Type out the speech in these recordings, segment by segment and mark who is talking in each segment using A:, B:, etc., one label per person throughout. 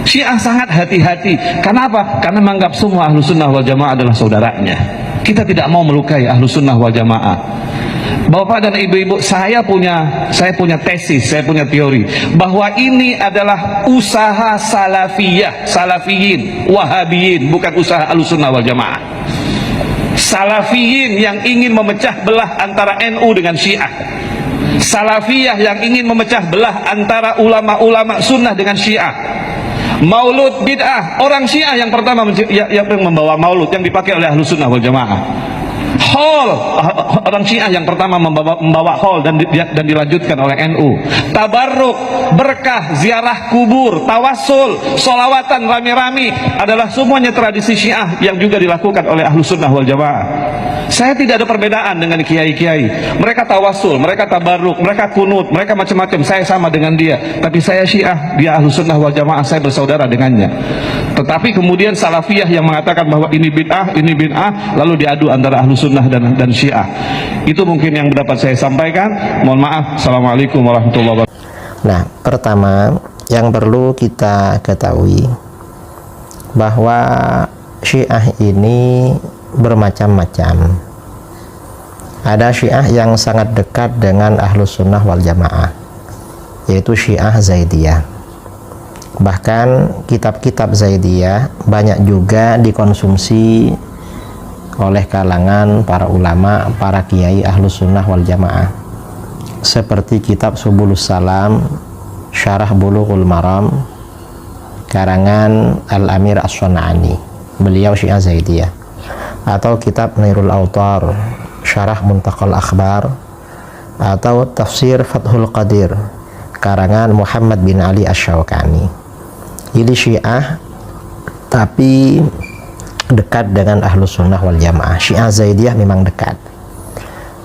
A: Syiah sangat hati-hati. Kenapa? Karena menganggap semua ahlu sunnah wal jamaah adalah saudaranya. Kita tidak mau melukai ahlu sunnah wal jamaah. Bapak dan ibu-ibu, saya punya tesis, saya punya teori bahwa ini adalah usaha salafiyah, salafiyin, wahabiyin, bukan usaha ahlu sunnah wal jamaah. Salafiyin yang ingin memecah belah antara NU dengan Syiah, salafiyah yang ingin memecah belah antara ulama-ulama sunnah dengan Syiah. Maulud bid'ah, orang Syiah yang pertama yang membawa maulud yang dipakai oleh ahlu sunnah wal jamaah. Hall, orang Syiah yang pertama membawa hall dan dilanjutkan oleh NU. Tabarruk, berkah, ziarah kubur, tawasul, solawatan rame-rame adalah semuanya tradisi Syiah yang juga dilakukan oleh ahlu sunnah wal jamaah. Saya tidak ada perbedaan dengan kiai-kiai. Mereka tawasul, mereka tabarruk, mereka kunut, mereka macam-macam. Saya sama dengan dia. Tapi saya Syiah, dia ahlu sunnah wal jamaah, saya bersaudara dengannya. Tetapi kemudian salafiyah yang mengatakan bahwa ini bid'ah, lalu diadu antara ahlu sunnah dan Syiah. Itu mungkin yang dapat saya sampaikan. Mohon maaf. Assalamualaikum warahmatullahi wabarakatuh.
B: Nah, pertama yang perlu kita ketahui bahwa Syiah ini bermacam-macam. Ada Syiah yang sangat dekat dengan ahlu sunnah wal jamaah, yaitu Syiah Zaidiyah. Bahkan kitab-kitab Zaidiyah banyak juga dikonsumsi oleh kalangan para ulama, para kiai ahlu sunnah wal jamaah, seperti kitab Subulus Salam, Syarah Bulughul Maram, karangan Al-Amir As-Sun'ani, beliau Syiah Zaidiyah, atau kitab Nairul Autar, Syarah Muntaqal Akhbar, atau Tafsir Fathul Qadir, karangan Muhammad bin Ali Asy-Syaukani. Jadi Syiah tapi dekat dengan ahlu sunnah wal jamaah. Syiah Zaidiyah memang dekat.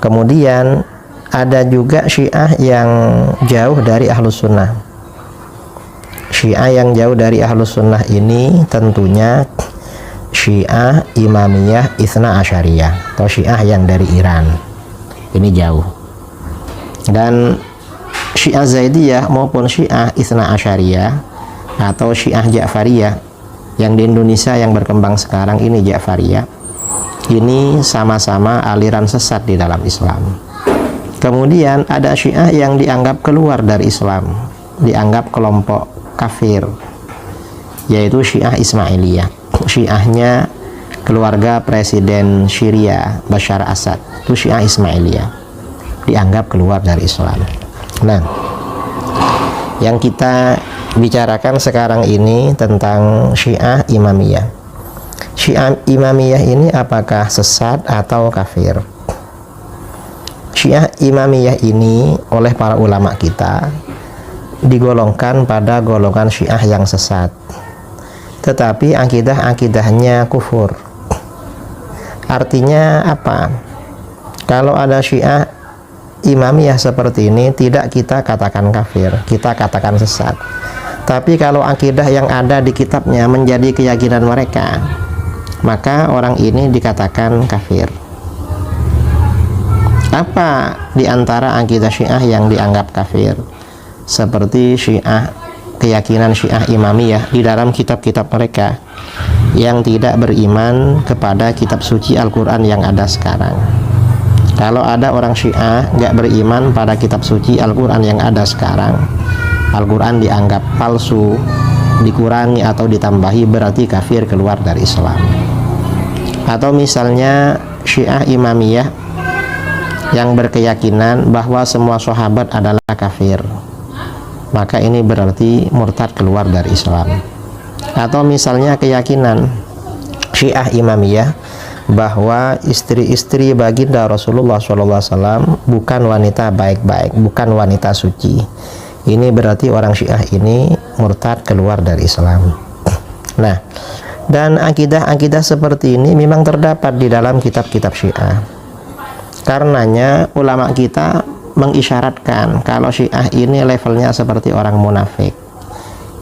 B: Kemudian ada juga Syiah yang jauh dari ahlu sunnah. Syiah yang jauh dari ahlu sunnah ini tentunya Syiah Imamiyah Itsna Asyariyah, atau Syiah yang dari Iran. Ini jauh. Dan Syiah Zaidiyah maupun Syiah Itsna Asyariyah atau Syiah Ja'fariyah yang di Indonesia yang berkembang sekarang ini, Ja'fariyah, ini sama-sama aliran sesat di dalam Islam. Kemudian ada Syiah yang dianggap keluar dari Islam, dianggap kelompok kafir, yaitu Syiah Ismailiyah. Syiahnya keluarga Presiden Syria Bashar Assad, itu Syiah Ismailiyah, dianggap keluar dari Islam. Nah, yang kita bicarakan sekarang ini tentang Syiah Imamiyah. Syiah Imamiyah ini apakah sesat atau kafir? Syiah Imamiyah ini oleh para ulama kita digolongkan pada golongan Syiah yang sesat, tetapi akidahnya kufur. Artinya apa? Kalau ada Syiah Imamiyah seperti ini, tidak kita katakan kafir, kita katakan sesat. Tapi kalau akidah yang ada di kitabnya menjadi keyakinan mereka, maka orang ini dikatakan kafir. Apa di antara akidah Syiah yang dianggap kafir? Seperti Syiah, keyakinan Syiah Imamiyah di dalam kitab-kitab mereka yang tidak beriman kepada kitab suci Al-Quran yang ada sekarang. Kalau ada orang Syiah nggak beriman pada kitab suci Al-Quran yang ada sekarang, Al-Quran dianggap palsu, dikurangi atau ditambahi, berarti kafir, keluar dari Islam. Atau misalnya Syiah Imamiyah yang berkeyakinan bahwa semua sahabat adalah kafir, maka ini berarti murtad, keluar dari Islam. Atau misalnya keyakinan Syiah Imamiyah bahwa istri-istri baginda Rasulullah SAW bukan wanita baik-baik, bukan wanita suci, ini berarti orang Syiah ini murtad, keluar dari Islam. Nah, dan akidah-akidah seperti ini memang terdapat di dalam kitab-kitab Syiah. Karenanya ulama kita mengisyaratkan kalau Syiah ini levelnya seperti orang munafik.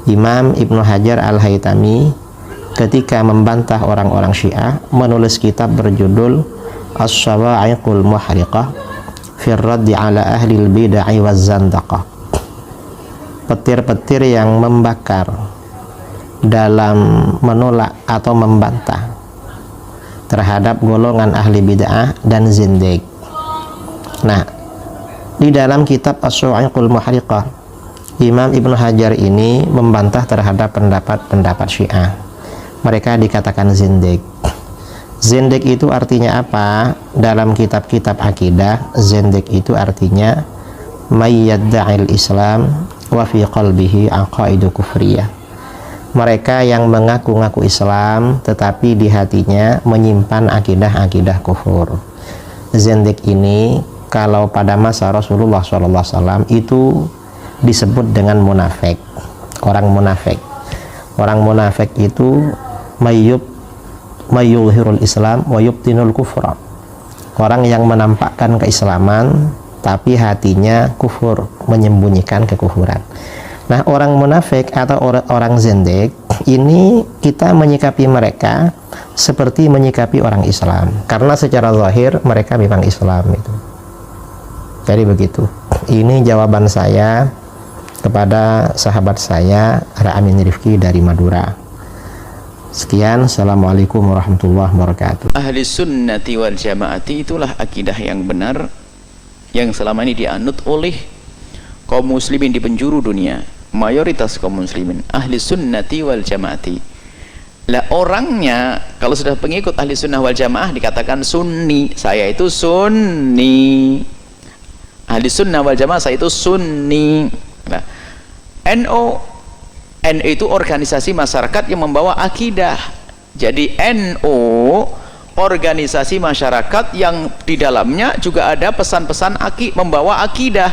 B: Imam Ibnu Hajar Al-Haytami ketika membantah orang-orang Syiah menulis kitab berjudul As-Sawa'iqul Muhriqah fi Raddi ala Ahlil Bid'ah waz Zandaqah, petir-petir yang membakar dalam menolak atau membantah terhadap golongan ahli bid'ah dan zindiq. Nah, di dalam kitab As-Su'iqul Muhriqah, Imam Ibnu Hajar ini membantah terhadap pendapat-pendapat Syiah. Mereka dikatakan zindiq. Zindiq itu artinya apa? Dalam kitab-kitab akidah, zindiq itu artinya may yadda'il Islam wa fi qalbihi aqaidu kufriyah. Mereka yang mengaku-ngaku Islam tetapi di hatinya menyimpan akidah-akidah kufur. Zindiq ini kalau pada masa Rasulullah SAW itu disebut dengan munafik, orang munafik. Orang munafik itu mayyuzhirul Islam wa yubtinul kufra. Orang yang menampakkan keislaman tapi hatinya kufur, menyembunyikan kekufuran. Nah, orang munafik atau orang zindiq ini kita menyikapi mereka seperti menyikapi orang Islam, karena secara zahir mereka memang Islam itu. Jadi begitu. Ini jawaban saya kepada sahabat saya Amin Rifki dari Madura. Sekian, assalamualaikum warahmatullahi wabarakatuh.
C: Ahli sunnati wal jamaati itulah akidah yang benar yang selama ini dianut oleh kaum muslimin di penjuru dunia, mayoritas kaum muslimin, ahli sunnati wal jamaati. Lah orangnya kalau sudah pengikut ahli sunnah wal jamaah dikatakan sunni. Saya itu sunni. Ahli sunnah wal jamaah saya itu sunni. Nah, NU itu organisasi masyarakat yang membawa akidah. Jadi NU organisasi masyarakat yang di dalamnya juga ada pesan-pesan membawa akidah,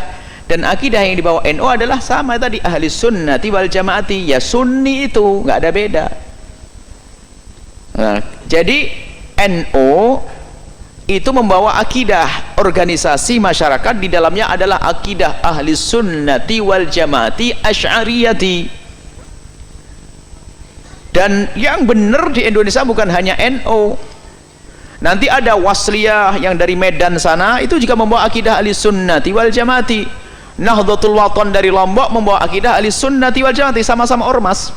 C: dan akidah yang dibawa NU adalah sama tadi, ahli sunnati wal jamaati, ya sunni itu nggak ada beda. Nah, jadi NU itu membawa akidah organisasi masyarakat, di dalamnya adalah akidah ahli sunnati wal jamaati asy'ariyati. Dan yang benar di Indonesia bukan hanya NU, nanti ada Wasliyah yang dari Medan sana itu juga membawa akidah ahli sunnati wal jamaati. Nahdlatul Wathon dari Lombok membawa akidah ahli sunnati wal jamaati, sama-sama ormas.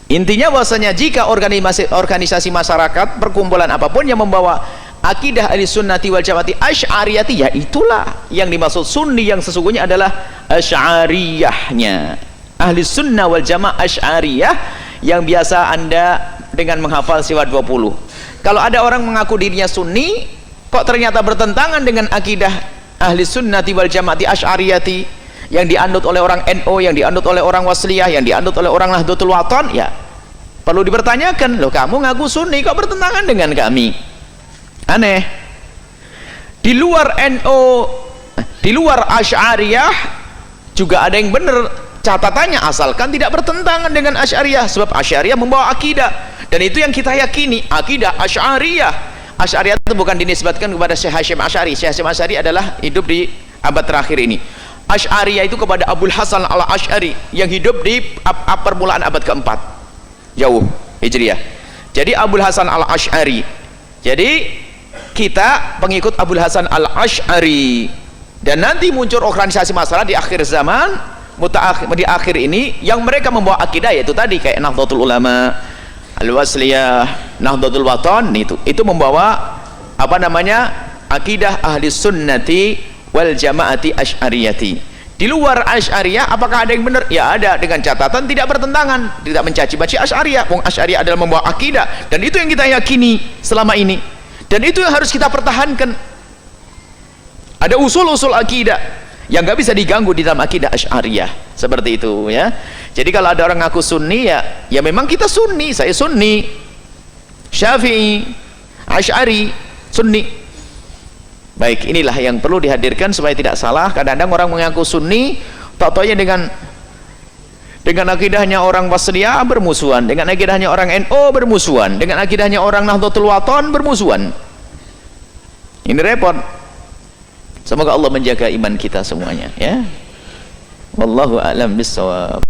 C: Intinya bahwasanya jika organisasi masyarakat, perkumpulan apapun yang membawa akidah ahli sunnati wal jamaati asy'ariyati, ya itulah yang dimaksud sunni, yang sesungguhnya adalah asy'ariyahnya. Ahli sunnah wal jamaah asy'ariyah yang biasa Anda dengan menghafal siwat 20. Kalau ada orang mengaku dirinya sunni kok ternyata bertentangan dengan akidah ahli sunnati wal jamaati asy'ariyati yang dianut oleh orang NU, yang dianut oleh orang Wasliyah, yang dianut oleh orang Nahdlatul Wathon, ya perlu dipertanyakan, loh kamu ngaku sunni kok bertentangan dengan kami? Aneh. Di luar NU, di luar asy'ariyah juga ada yang benar catatannya, asalkan tidak bertentangan dengan asy'ariyah, sebab asy'ariyah membawa akidah, dan itu yang kita yakini, akidah asy'ariyah. Asy'ariyah itu bukan dinisbatkan kepada Syekh Hasyim Asy'ari. Syekh Hasyim Asy'ari adalah hidup di abad terakhir ini. Asy'ariyah itu kepada Abul Hasan al-Asy'ari yang hidup di permulaan abad keempat, jauh Hijriyah. Jadi Abul Hasan al-Asy'ari. Jadi kita pengikut Abul Hasan al-Asy'ari, dan nanti muncul organisasi masalah di akhir zaman, di akhir ini, yang mereka membawa akidah yaitu tadi kayak Nahdlatul Ulama, Al-Wasliyah, Nahdlatul Wathon, itu membawa apa namanya, akidah ahli sunnati wal jamaati asy'ariyati. Di luar asy'ariyah apakah ada yang benar? Ya ada, dengan catatan tidak bertentangan, tidak mencaci maki asy'ariyah. Wong asy'ariyah adalah membawa akidah, dan itu yang kita yakini selama ini, dan itu yang harus kita pertahankan. Ada usul-usul akidah yang nggak bisa diganggu di dalam akidah asy'ariyah, seperti itu ya. Jadi kalau ada orang ngaku sunni, ya memang kita sunni. Saya sunni, Syafi'i, Asy'ari, sunni. Baik, inilah yang perlu dihadirkan supaya tidak salah. Kadang-kadang orang mengaku sunni, taunya dengan akidahnya orang Wasliyah bermusuhan, dengan akidahnya orang NU bermusuhan, dengan akidahnya orang Nahdlatul Wathon bermusuhan. Ini repot. Semoga Allah menjaga iman kita semuanya ya. Wallahu a'lam bissawab.